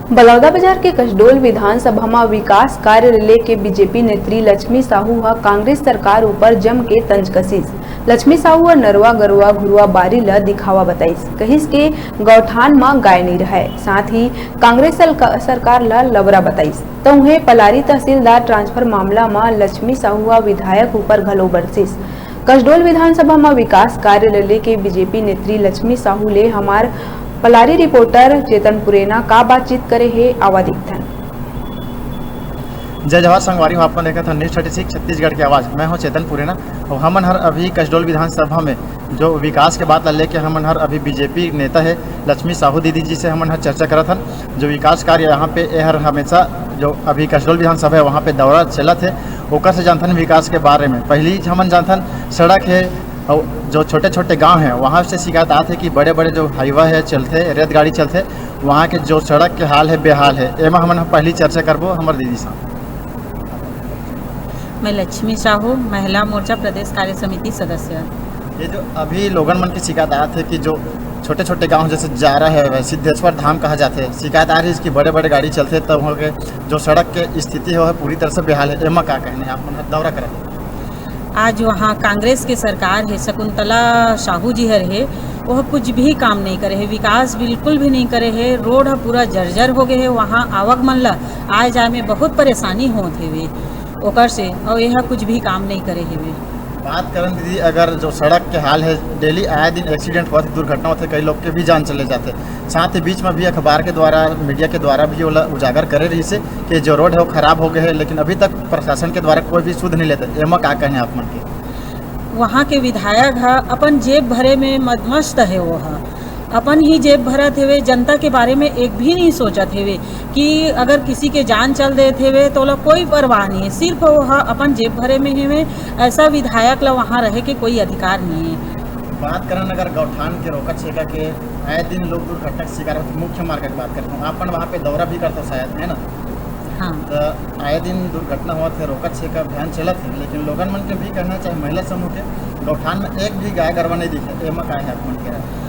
बलौदाबाजार के कसडोल विधानसभा में विकास कार्य लेके बीजेपी नेत्री लक्ष्मी साहू हा कांग्रेस सरकार ऊपर जम के तंज कसीस। लक्ष्मी साहू नरवा गरुआ घुरुआ बारी ल दिखावा बताइस, कहिस के गौठान में गाय नहीं रहे, साथ ही कांग्रेस सरकार ला लबरा बताइस। तो उन्हें पलारी तहसीलदार ट्रांसफर मामला में लक्ष्मी साहू विधायक ऊपर घलो बरसिस। कसडोल विधानसभा में विकास कार्य लेके बीजेपी नेत्री लक्ष्मी साहू ले हमार पलारी रिपोर्टर चेतन पुरेना का बातचीत करे है आवा दिखथन। जय जवाहर संगवारी हूँ, आपने देखा था न्यूज़ 36 छत्तीसगढ़ की आवाज़। मैं हूँ चेतन पुरेना और हमन हर अभी कसडोल विधानसभा में जो विकास के बात लेके हमन हर अभी बीजेपी नेता है लक्ष्मी साहू दीदी जी से हमन हर चर्चा करा था। जो विकास कार्य यहाँ पे हर हमेशा जो अभी कसडोल विधानसभा है वहाँ पे दौरा चला थे, ओकर से जानथन विकास के बारे में। पहली हमन जानथन सड़क है और जो छोटे छोटे गांव हैं वहाँ से शिकायत आते है कि बड़े बड़े जो हाईवा है चलते रेत गाड़ी चलते, वहाँ के जो सड़क के हाल है बेहाल है। एमा हमन पहली चर्चा करबो हमारे दीदी साहब। मैं लक्ष्मी साहू, महिला मोर्चा प्रदेश कार्य समिति सदस्य। ये जो अभी लोगन मन की शिकायत आती है कि जो छोटे छोटे गांव जैसे जारा है, सिद्धेश्वर धाम कहा जाते हैं, शिकायत आ रही है इसकी बड़े बड़े गाड़ी चलते तब हो गए जो सड़क के स्थिति है वह पूरी तरह से बेहाल है। एमा क्या कहने आप मन दौरा करें। आज वहाँ कांग्रेस के सरकार है, शकुंतला साहू जी हर है, वह कुछ भी काम नहीं करे है, विकास बिल्कुल भी नहीं करे है। रोड पूरा जर्जर हो गए है, वहाँ आवक मन ला आए जाए में बहुत परेशानी होते हुए ओकर से, और यह कुछ भी काम नहीं करे है। बात करें दीदी, अगर जो सड़क के हाल है डेली आए दिन एक्सीडेंट होते, दुर्घटना होते, कई लोग के भी जान चले जाते। साथ ही बीच में भी अखबार के द्वारा मीडिया के द्वारा भी उजागर करे रही से कि जो रोड है वो खराब हो गए है, लेकिन अभी तक प्रशासन के द्वारा कोई भी सुध नहीं लेते। एमा क्या कहने आप मन के। वहाँ के विधायक है अपन जेब भरे में मदमस्त है, वो है अपन ही जेब भरत हेवे, जनता के बारे में एक भी नहीं सोचत हेवे कि अगर किसी के जान चल देते हेवे तो लोग कोई परवाह नहीं है, सिर्फ वह अपन जेब भरे में हेवे। ऐसा विधायक ला वहाँ रहे के कोई अधिकार नहीं है। बात करें अगर गौठान के रोका छेका के आए दिन लोग दुर्घटना का शिकार होते, मुख्य मार्ग की बात करता हूँ, अपन वहाँ पे दौरा भी करते शायद है ना। हाँ, तो आए दिन दुर्घटना हुआ थे, रोका छेका अभियान चला थे, लेकिन लोगन मन के भी कहना चाहे महिला समूह के गौठान में एक भी गाय गरवा नहीं दिखे। एमा क्या है आप मन के।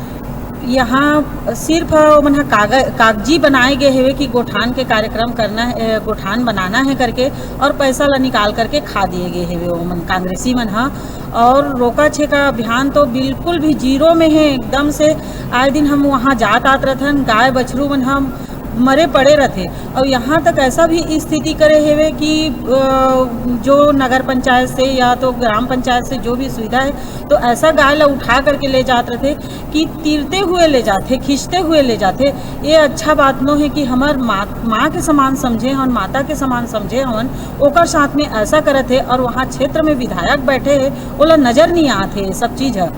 यहाँ सिर्फ मन कागजी बनाए गए हुए कि गोठान के कार्यक्रम करना है, गोठान बनाना है करके, और पैसा ला निकाल करके खा दिए गए हुए वो मन कांग्रेसी मन हाँ। और रोका छेका अभियान तो बिल्कुल भी जीरो में है एकदम से। आए दिन हम वहाँ जात आत रहथन, गाय बछरू मन हम मरे पड़े रहते, और यहाँ तक ऐसा भी स्थिति करे हुए कि जो नगर पंचायत से या तो ग्राम पंचायत से जो भी सुविधा है तो ऐसा गाय ला उठा करके ले जाते रहते कि तीरते हुए ले जाते, खींचते हुए ले जाते। ये अच्छा बात नो है कि हमार माँ के समान समझे हन, माता के समान समझे हन, ओकर साथ में ऐसा करते है। और वहाँ क्षेत्र में विधायक बैठे है, ओला नज़र नहीं आते सब चीज़ है।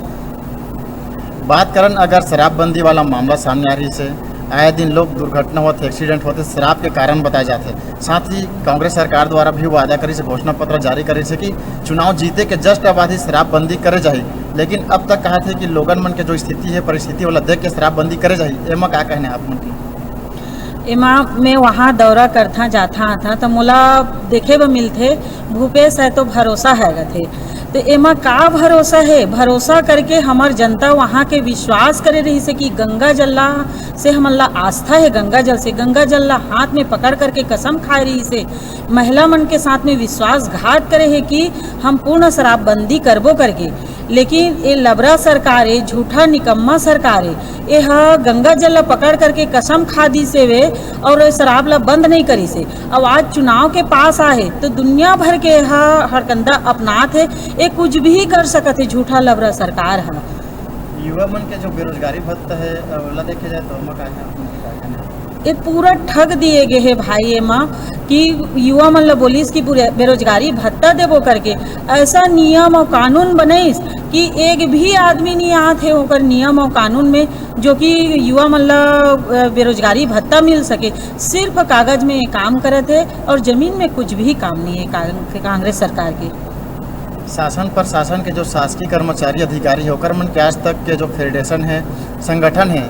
बात करन अगर शराबबंदी वाला मामला सामने आ रही से आए दिन लोग दुर्घटना होते, एक्सीडेंट होते, शराब के कारण बताए जाते। साथ ही कांग्रेस सरकार द्वारा भी वादा करी से घोषणा पत्र जारी करे से कि चुनाव जीते के जस्ट बाद ही शराबबंदी करे जाए, लेकिन अब तक कहा थे कि लोगन मन के जो स्थिति है परिस्थिति वाला देख के शराबबंदी करे जाए। एमा क्या कहने आप मन की। एमा मैं वहाँ दौरा करता जाता था तो मोला देखे ब मिलते भूपेश है तो भरोसा है थे। तो एमा का भरोसा है, भरोसा करके हमार जनता वहाँ के विश्वास करे रही से कि गंगा जल से हमला आस्था है, गंगा जल से, गंगा जल हाथ में पकड़ करके कसम खाए रही से महिला मन के साथ में विश्वासघात करे है कि हम पूर्ण शराबबंदी करबो करके। लेकिन ये लबरा सरकार है, झूठा निकम्मा सरकार है, ये गंगा जल पकड़ करके कसम खा दी से वे और शराब ला बंद नहीं करी से। अब आज चुनाव के पास आए तो दुनिया भर के हरकंदा अपनात है, ये कुछ भी कर सकते, झूठा लबरा सरकार है। युवा मन के जो बेरोजगारी भत्ता है वाला देखे जाए तो ये पूरा ठग दिए गए है भाई। एमा कि युवा मन ला बोलिस कि बेरोजगारी भत्ता देबो करके, ऐसा नियम और कानून बनईस कि एक भी आदमी नहीं आते है ओकर नियम और कानून में जो कि युवा मन ला बेरोजगारी भत्ता मिल सके। सिर्फ कागज में काम करते है और जमीन में कुछ भी काम नहीं है कांग्रेस सरकार की। शासन प्रशासन के जो शासकीय कर्मचारी अधिकारी है ओकर मन के आज तक के जो फेडरेशन है, संगठन है,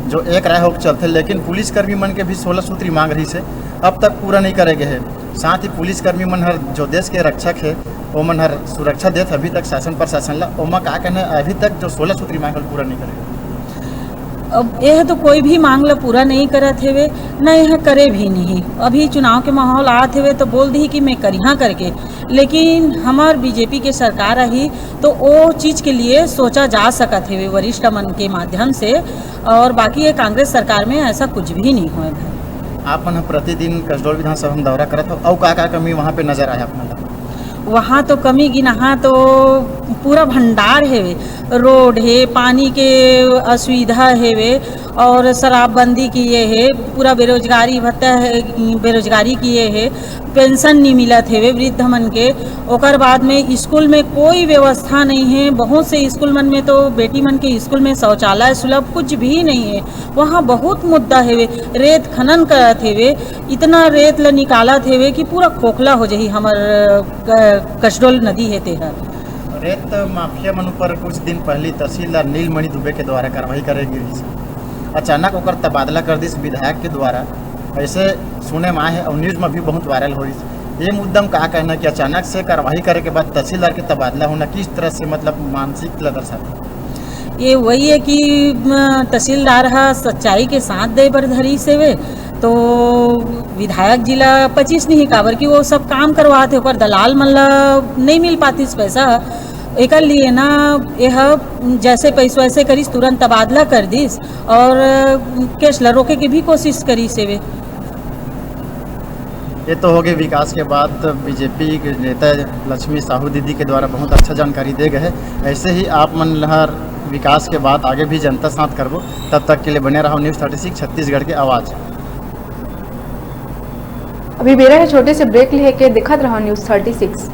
जो एक राय होकर चलते, लेकिन पुलिसकर्मी मन के भी 16 सूत्री मांग रही से अब तक पूरा नहीं करे गए है। साथ ही पुलिसकर्मी मन हर जो देश के रक्षक है वो मन हर सुरक्षा देते अभी तक शासन प्रशासन ला। ओमा का कहना है अभी तक जो 16 सूत्री मांग पूरा नहीं करे। अब यह तो कोई भी मांग ला पूरा नहीं करत हेवे, न यह करे भी नहीं। अभी चुनाव के माहौल आत हेवे तो बोल दी कि मैं करिहा करके, लेकिन हमार बीजेपी के सरकार रही तो वो चीज़ के लिए सोचा जा सकत हेवे वरिष्ठ मन के माध्यम से, और बाकी ये कांग्रेस सरकार में ऐसा कुछ भी नहीं हुआ है। आप मन प्रतिदिन कसडोल विधानसभा में दौरा करत हो, और का कमी वहाँ पे नजर आया अपना? वहाँ तो कमी गिनहा तो पूरा भंडार हेवे, रोड है, पानी के असुविधा हेवे, और शराबबंदी किए है, पूरा बेरोजगारी भत्ता है, बेरोजगारी किए है, पेंशन नहीं मिलत हेवे वृद्ध मन के। ओकर बाद में स्कूल में कोई व्यवस्था नहीं है, बहुत से स्कूल मन में तो बेटी मन के स्कूल में शौचालय सुलभ कुछ भी नहीं है। वहाँ बहुत मुद्दा हेवे, रेत खनन करत हेवे, इतना रेत ल निकालत हेवे कि पूरा खोखला हो जाही हमर कसडोल नदी है तेहर। रेत माफिया मन पर कुछ दिन पहले तहसीलदार नीलमणि दुबे के द्वारा कार्रवाई करे गई, अचानक ओकर तबादला कर दिस विधायक के द्वारा, ऐसे सुने में आए है और न्यूज़ में भी बहुत वायरल हो रही। ये मुद्दा में कहा कहना कि अचानक से कार्रवाई करे के बाद तहसीलदार के तबादला होना किस तरह से मतलब मानसिक दर्शाता? ये वही है कि तहसीलदार हा सच्चाई के साथ दे बर धरी से वे तो विधायक जिला 25 नहीं काबर कि वो सब काम करवाते ओकर दलाल मन ला नहीं मिल पाती इस पैसा, एक लिए ना यह जैसे पैसों ऐसे करीस तुरंत तबादला कर दिस और केस ला रोके की भी कोशिश करी से वे। ये तो हो गए विकास के बाद बीजेपी के नेता लक्ष्मी साहू दीदी के द्वारा बहुत अच्छा जानकारी दे गए। ऐसे ही आप मन लहर विकास के बाद आगे भी जनता साथ करबो। तब तक के लिए बने रहो न्यूज़ 36 छत्तीसगढ़ के आवाज़। अभी बेरा है छोटे से ब्रेक लेके दिखत रहो न्यूज़ 36।